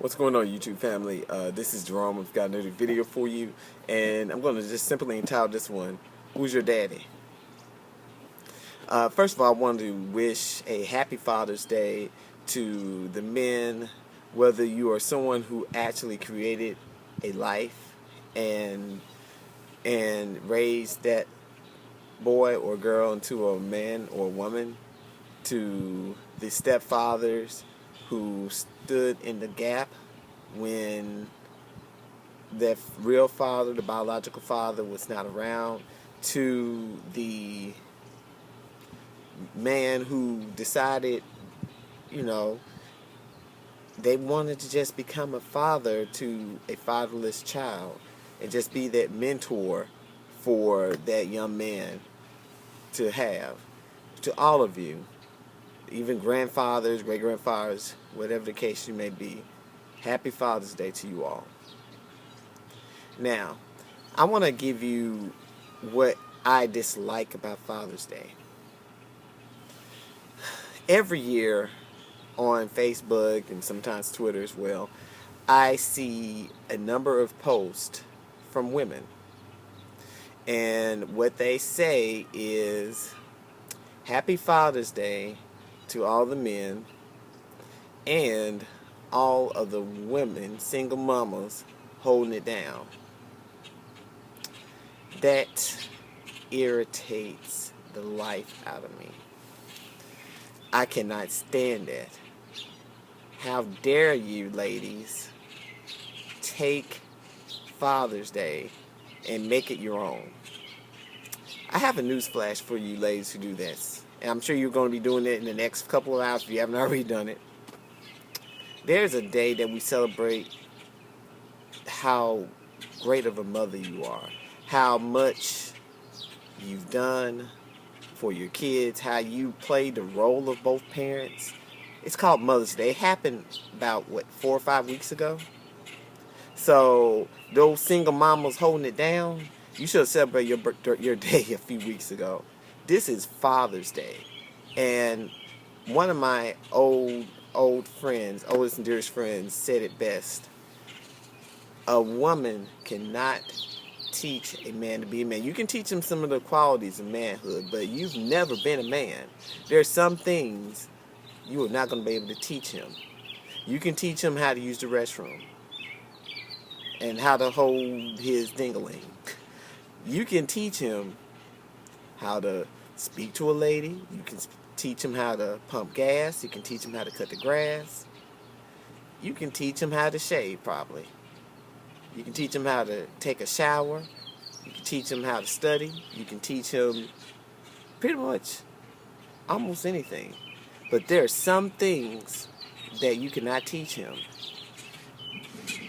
What's going on, YouTube family? This is Jerome. I've got another video for you, and I'm going to just simply entitle this one, Who's Your Daddy? First of all, I want to wish a happy Father's Day to the men, whether you are someone who actually created a life and raised that boy or girl into a man or woman, to the stepfathers who stood in the gap when their real father, the biological father, was not around, to the man who decided, they wanted to just become a father to a fatherless child and just be that mentor for that young man to have. To all of you, even grandfathers, great-grandfathers, whatever the case you may be, happy Father's Day to you all. Now, I want to give you what I dislike about Father's Day. Every year on Facebook and sometimes Twitter as well, I see a number of posts from women. And what they say is, Happy Father's Day to all the men and all of the women, single mamas, holding it down. That irritates the life out of me. I cannot stand it. How dare you, ladies, take Father's Day and make it your own. I have a news flash for you ladies who do this. And I'm sure you're going to be doing it in the next couple of hours if you haven't already done it. There's a day that we celebrate how great of a mother you are, how much you've done for your kids, how you played the role of both parents. It's called Mother's Day. It happened about, 4 or 5 weeks ago? So those single mamas holding it down, you should have celebrated your day a few weeks ago. This is Father's Day. And one of my old friends, oldest and dearest friends, said it best. A woman cannot teach a man to be a man. You can teach him some of the qualities of manhood, but you've never been a man. There are some things you are not going to be able to teach him. You can teach him how to use the restroom and how to hold his dingling. You can teach him how to speak to a lady. You can teach him how to pump gas. You can teach him how to cut the grass. You can teach him how to shave, probably. You can teach him how to take a shower. You can teach him how to study. You can teach him pretty much almost anything. But there are some things that you cannot teach him.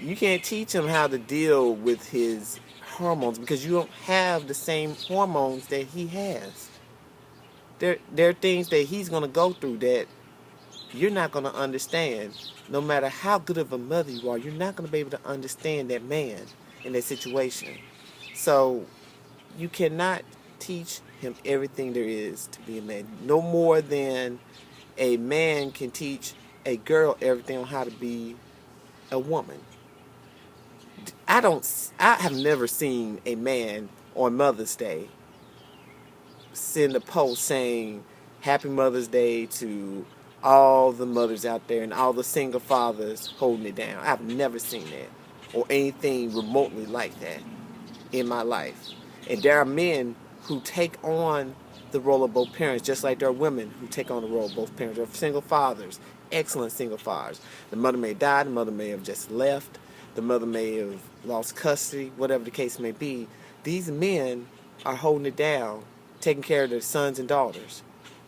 You can't teach him how to deal with his hormones because you don't have the same hormones that he has. There are things that he's going to go through that you're not going to understand. No matter how good of a mother you are, you're not going to be able to understand that man in that situation. So you cannot teach him everything there is to be a man. No more than a man can teach a girl everything on how to be a woman. I have never seen a man on Mother's Day send a post saying Happy Mother's Day to all the mothers out there and all the single fathers holding it down. I've never seen that or anything remotely like that in my life. And there are men who take on the role of both parents, just like there are women who take on the role of both parents. There are single fathers, excellent single fathers. The mother may die, the mother may have just left, the mother may have lost custody, whatever the case may be. These men are holding it down, taking care of their sons and daughters.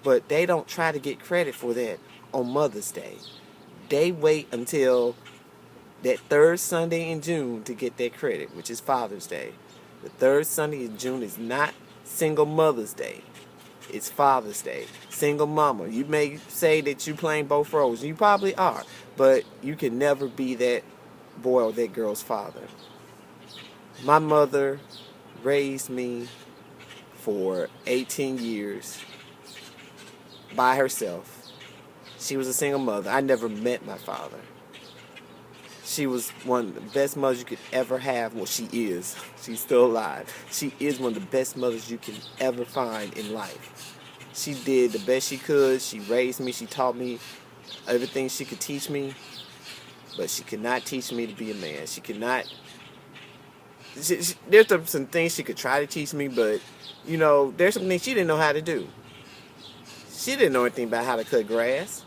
But they don't try to get credit for that on Mother's Day. They wait until that third Sunday in June to get that credit, which is Father's Day. The third Sunday in June is not Single Mother's Day. It's Father's Day. Single mama. You may say that you're playing both roles. You probably are. But you can never be that boy or that girl's father. My mother raised me for 18 years by herself. She was a single mother. I never met my father. She was one of the best mothers you could ever have. Well, she is. She's still alive. She is one of the best mothers you can ever find in life. She did the best she could. She raised me. She taught me everything she could teach me. But she could not teach me to be a man. She could not. There's some things she could try to teach me, but, there's some things she didn't know how to do. She didn't know anything about how to cut grass.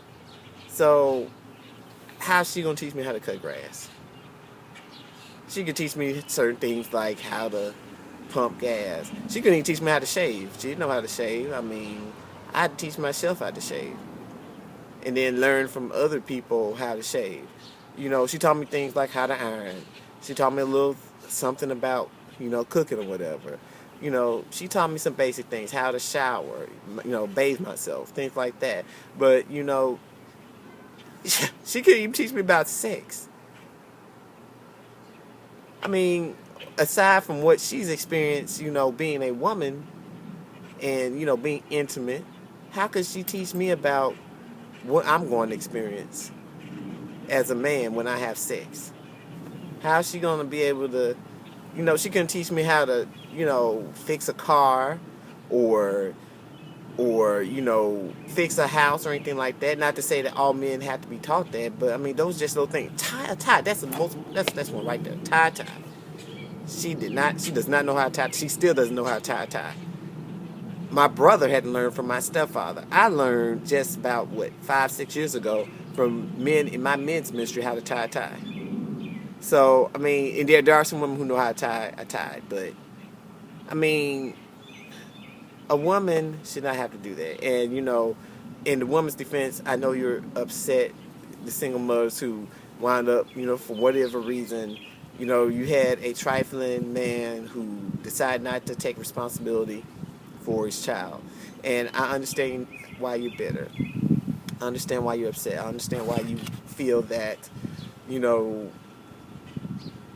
So, how's she going to teach me how to cut grass? She could teach me certain things like how to pump gas. She couldn't even teach me how to shave. She didn't know how to shave. I mean, I had to teach myself how to shave. And then learn from other people how to shave. She taught me things like how to iron. She taught me a little something about, cooking or whatever. She taught me some basic things, how to shower, bathe myself, things like that. But, she couldn't even teach me about sex. I mean, aside from what she's experienced, being a woman and, being intimate, how could she teach me about what I'm going to experience as a man when I have sex? How is she going to be able to, she couldn't teach me how to, fix a car or fix a house or anything like that. Not to say that all men have to be taught that, but I mean, those just little things. Tie, that's that's one right there. Tie. She does not know how to tie. She still doesn't know how to tie a tie. My brother had to learn from my stepfather. I learned just about, 5-6 years ago from men in my men's ministry how to tie a tie. So, I mean, and there are some women who know how to tie a tie, but, I mean, a woman should not have to do that. And, in the woman's defense, I know you're upset, the single mothers who wind up, for whatever reason, you had a trifling man who decided not to take responsibility for his child. And I understand why you're bitter. I understand why you're upset. I understand why you feel that,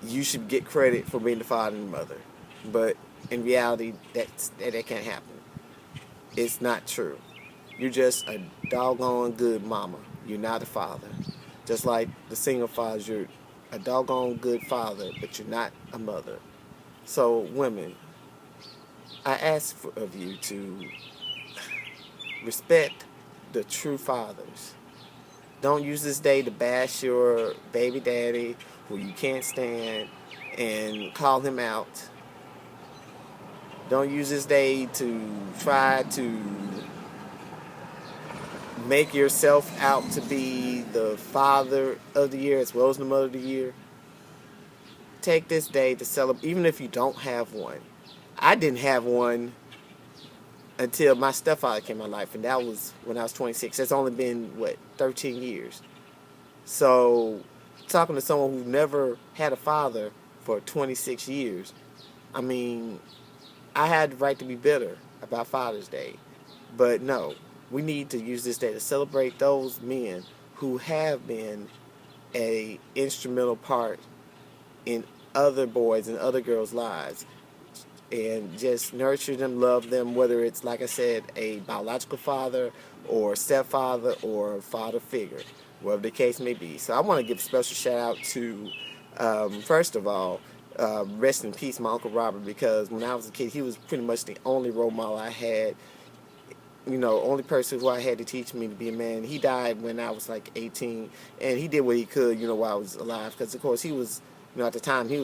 you should get credit for being the father and the mother. But in reality, that can't happen. It's not true. You're just a doggone good mama. You're not a father. Just like the single fathers, you're a doggone good father, but you're not a mother. So, women, I ask of you to respect the true fathers. Don't use this day to bash your baby daddy who you can't stand and call him out. Don't use this day to try to make yourself out to be the father of the year as well as the mother of the year. Take this day to celebrate, even if you don't have one. I didn't have one until my stepfather came in my life, and that was when I was 26. That's only been, 13 years. So, talking to someone who never had a father for 26 years, I mean, I had the right to be bitter about Father's Day. But no, we need to use this day to celebrate those men who have been an instrumental part in other boys and other girls' lives. And just nurture them, love them, whether it's, like I said, a biological father or stepfather or father figure, whatever the case may be. So I want to give a special shout out to, first of all, rest in peace, my Uncle Robert, because when I was a kid, he was pretty much the only role model I had, only person who I had to teach me to be a man. He died when I was like 18, and he did what he could, while I was alive, because, of course, he was, at the time, let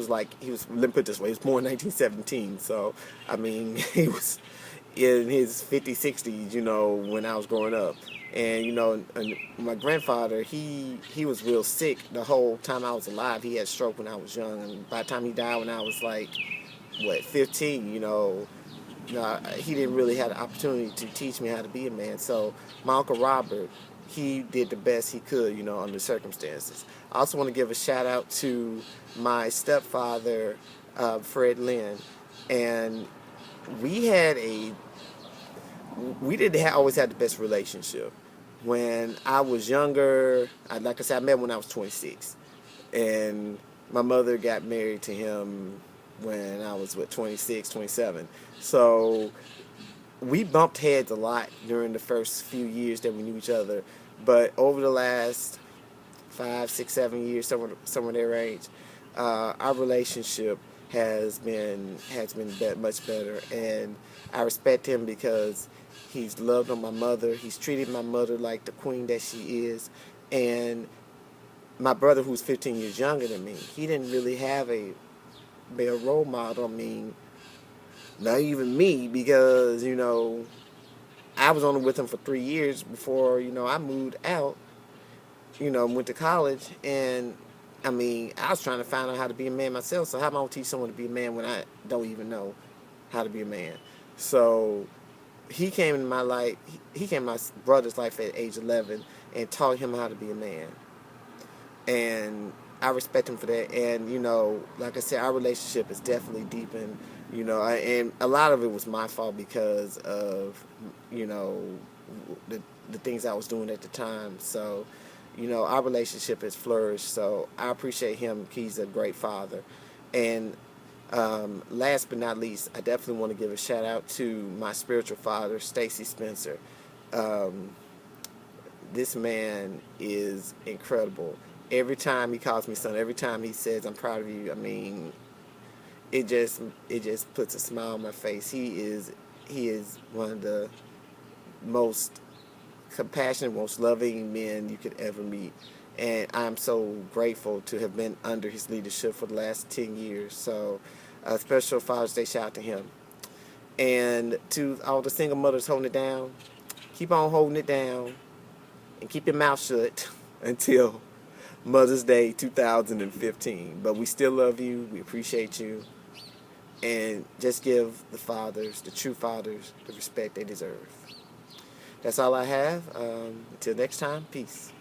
me put it this way, he was born in 1917, so, I mean, he was in his 50s, 60s, when I was growing up. And, and my grandfather, he was real sick the whole time I was alive. He had a stroke when I was young, and by the time he died when I was 15, he didn't really have the opportunity to teach me how to be a man. So my Uncle Robert, he did the best he could, under the circumstances. I also want to give a shout out to my stepfather, Fred Lynn, and we didn't always have the best relationship. When I was younger, like I said, I met when I was 26, and my mother got married to him when I was 26, 27. So we bumped heads a lot during the first few years that we knew each other. But over the last 5, 6, 7 years, somewhere their age. Our relationship has been much better, and I respect him because he's loved on my mother. He's treated my mother like the queen that she is, and my brother, who's 15 years younger than me, he didn't really have a male role model. I mean, not even me, because I was only with him for 3 years before I moved out. Went to college, and I mean, I was trying to find out how to be a man myself. So how am I gonna teach someone to be a man when I don't even know how to be a man? So he came in my life. He came in my brother's life at age 11 and taught him how to be a man. And I respect him for that. And like I said, our relationship is definitely deepened. And a lot of it was my fault because of the things I was doing at the time. So our relationship has flourished. So I appreciate him. He's a great father. And last but not least, I definitely want to give a shout out to my spiritual father, Stacy Spencer. This man is incredible. Every time he calls me son, every time he says I'm proud of you, I mean, it just puts a smile on my face. He is one of the most compassionate, most loving men you could ever meet. And I'm so grateful to have been under his leadership for the last 10 years. So a special Father's Day shout out to him. And to all the single mothers holding it down, keep on holding it down and keep your mouth shut until Mother's Day 2015. But we still love you. We appreciate you. And just give the fathers, the true fathers, the respect they deserve. That's all I have. Until next time, peace.